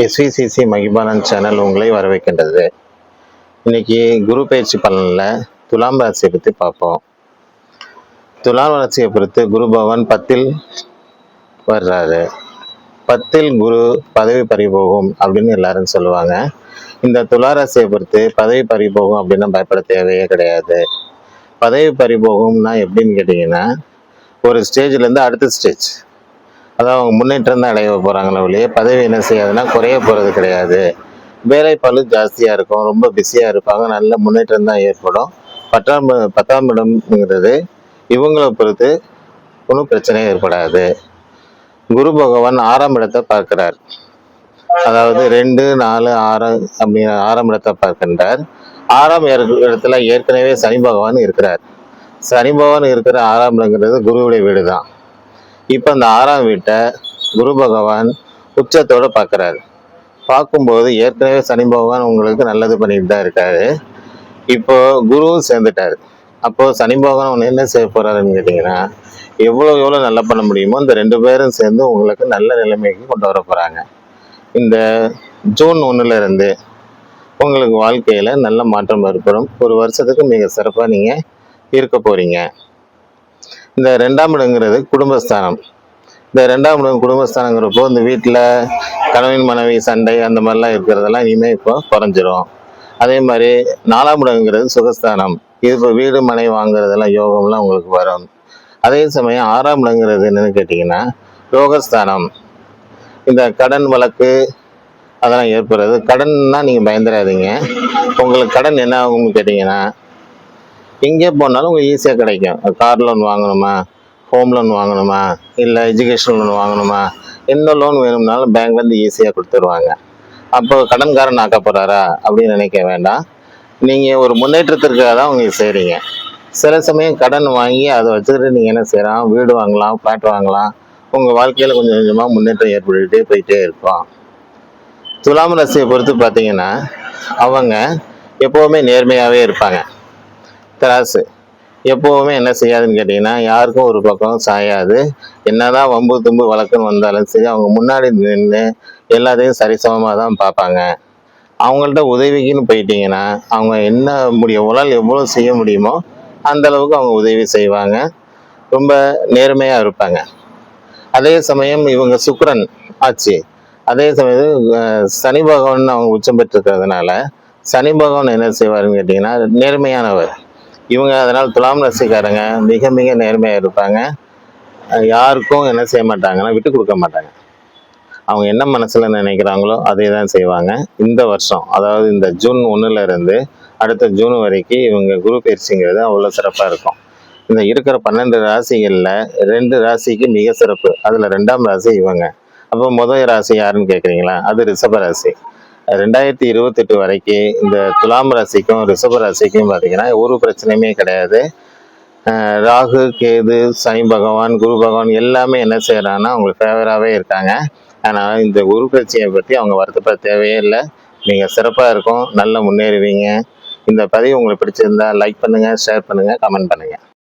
எஸ்விசிசி Mahibalan channel உங்களை வரவேற்கின்றது. இன்னைக்கு குரு பயிற்சி பலனில் துலாம் ராசியை பற்றி பார்ப்போம். துலாம் ராசியை பொறுத்து குரு பகவான் 10ல் வர்றாரு. 10ல் குரு பதவி பறிபோகும் அப்படின்னு எல்லாரும் சொல்லுவாங்க. இந்த துலா ராசியை பொறுத்து பதவி பறிபோகும் அப்படின்னா பயப்பட தேவையே கிடையாது. பதவி பறிபோகும்னா எப்படின்னு கேட்டிங்கன்னா, ஒரு ஸ்டேஜ்லேருந்து அடுத்த ஸ்டேஜ், அதான் அவங்க முன்னேற்றம் தான் அடைய போகிறாங்களே ஒழிய பதவி என்ன செய்யாதுன்னா குறைய போகிறது கிடையாது. வேலை பளு ஜாஸ்தியாக இருக்கும், ரொம்ப பிஸியாக இருப்பாங்க, நல்ல முன்னேற்றம் தான் ஏற்படும். 10ஆம் இடம்ங்கிறது இவங்களை பொறுத்து ஒன்றும் பிரச்சனை ஏற்படாது. குரு பகவான் 6ஆம் இடத்தை பார்க்கிறார். அதாவது 2, 4, 6 அப்படிங்கிற 6ஆம் இடத்தை பார்க்கின்றார். 6ஆம் இடத்துல ஏற்கனவே சனி பகவான் இருக்கிறார். சனி பகவான் இருக்கிற 6ஆம் இடங்கிறது குருவுடைய வீடு தான். இப்போ அந்த 6ஆம் வீட்டை குரு பகவான் உச்சத்தோடு பார்க்குறாரு. பார்க்கும்போது ஏற்கனவே சனி பகவான் உங்களுக்கு நல்லது பண்ணிட்டு தான் இருக்காரு. இப்போ குருவும் சேர்ந்துட்டாரு. அப்போது சனி பகவான் என்ன செய்ய போறாருன்னு கேட்டிங்கன்னா, எவ்வளோ நல்லா பண்ண முடியுமோ இந்த 2 பேரும் சேர்ந்து உங்களுக்கு நல்ல நிலைமைக்கு கொண்டு வர போகிறாங்க. இந்த ஜூன் 1லேருந்து உங்களுக்கு வாழ்க்கையில் நல்ல மாற்றம் ஏற்படும். ஒரு வருஷத்துக்கு மிக சிறப்பாக நீங்கள் இருக்க போகிறீங்க. இந்த 2ஆம் இடங்கிறது குடும்பஸ்தானம். இந்த 2ஆம் இடம் குடும்பஸ்தானங்கிறப்போ இந்த வீட்டில் கணவன் மனைவி சண்டை அந்த மாதிரிலாம் இருக்கிறதெல்லாம் இனிமேல் இப்போ குறைஞ்சிரும். அதே மாதிரி 4ஆம் இடங்கிறது சுகஸ்தானம். இது இப்போ வீடு மனை வாங்குறதெல்லாம் யோகம்லாம் உங்களுக்கு வரும். அதே சமயம் 6ஆம் இடங்கிறது என்னன்னு கேட்டிங்கன்னா ரோகஸ்தானம். இந்த கடன் வழக்கு அதெல்லாம் ஏற்படுறது. கடன்னா நீங்கள் பயந்துடாதீங்க. உங்களுக்கு கடன் என்ன ஆகும்னு கேட்டிங்கன்னா, எங்கே போனாலும் உங்களுக்கு ஈஸியாக கிடைக்கும். கார் லோன் வாங்கணுமா, ஹோம் லோன் வாங்கணுமா, இல்லை எஜுகேஷன் லோன் வாங்கணுமா, என்ன லோன் வேணும்னாலும் பேங்க்லேருந்து ஈஸியாக கொடுத்துருவாங்க. அப்போ கடன்காரன் ஆக்க போகிறாரா அப்படின்னு நினைக்க வேண்டாம். நீங்கள் ஒரு முன்னேற்றத்திற்காக தான் உங்களுக்கு செய்கிறீங்க. சில சமயம் கடன் வாங்கி அதை வச்சுக்கிட்டு நீங்கள் என்ன செய்யலாம், வீடு வாங்கலாம், ஃப்ளாட் வாங்கலாம். உங்கள் வாழ்க்கையில் கொஞ்சம் கொஞ்சமாக முன்னேற்றம் ஏற்பட்டுகிட்டே போயிட்டே இருப்போம். துலாம் ராசியை பொறுத்து பார்த்தீங்கன்னா, அவங்க எப்போவுமே நேர்மையாகவே இருப்பாங்க. தராசு எப்போவுமே என்ன செய்யாதுன்னு கேட்டிங்கன்னா, யாருக்கும் ஒரு பக்கம் சாயாது. என்னதான் வம்பு தும்பு வழக்குன்னு வந்தாலும் சரி, அவங்க முன்னாடி நின்று எல்லாத்தையும் சரிசமமாக தான் பார்ப்பாங்க. அவங்கள்ட்ட உதவிக்குன்னு போயிட்டீங்கன்னா, அவங்க என்ன உங்களால் எவ்வளோ செய்ய முடியுமோ அந்த அளவுக்கு அவங்க உதவி செய்வாங்க. ரொம்ப நேர்மையாக இருப்பாங்க. அதே சமயம் இவங்க சுக்கிரன் ஆச்சு. அதே சமயம் சனி பகவான் அவங்க உச்சம் பெற்றிருக்கிறதுனால சனி பகவான் என்ன செய்வாருன்னு கேட்டிங்கன்னா நேர்மையானவர். இவங்க அதனால் துலாம் ராசிக்காரங்க மிக மிக நேர்மையாக இருப்பாங்க. யாருக்கும் என்ன செய்ய மாட்டாங்கன்னா விட்டு கொடுக்க மாட்டாங்க. அவங்க என்ன மனசில் நினைக்கிறாங்களோ அதே தான் செய்வாங்க. இந்த வருஷம், அதாவது இந்த ஜூன் 1லேருந்து அடுத்த ஜூன் வரைக்கும் இவங்க குரு பயிற்சிங்கிறது அவ்வளோ சிறப்பாக இருக்கும். இந்த இருக்கிற 12 ராசிகளில் 2 ராசிக்கு மிக சிறப்பு. அதில் 2ஆம் ராசி இவங்க. அப்போ முதல் ராசி யாருன்னு கேட்குறீங்களா, அது ரிஷப ராசி. 2028 வரைக்கும் இந்த துலாம் ராசிக்கும் ரிஷப ராசிக்கும் பார்த்தீங்கன்னா ஒரு பிரச்சனையுமே கிடையாது. ராகு, கேது, சனி பகவான், குரு பகவான் எல்லாமே என்ன செய்கிறாங்கன்னா அவங்களுக்கு ஃபேவராகவே இருக்காங்க. ஆனால் இந்த குரு பயிற்சியை பற்றி அவங்க வருத்தப்பட தேவையே இல்லை. நீங்கள் சிறப்பாக இருக்கும், நல்லா முன்னேறுவீங்க. இந்த பதிவு உங்களுக்கு பிடிச்சிருந்தா லைக் பண்ணுங்கள், ஷேர் பண்ணுங்கள், கமெண்ட் பண்ணுங்கள்.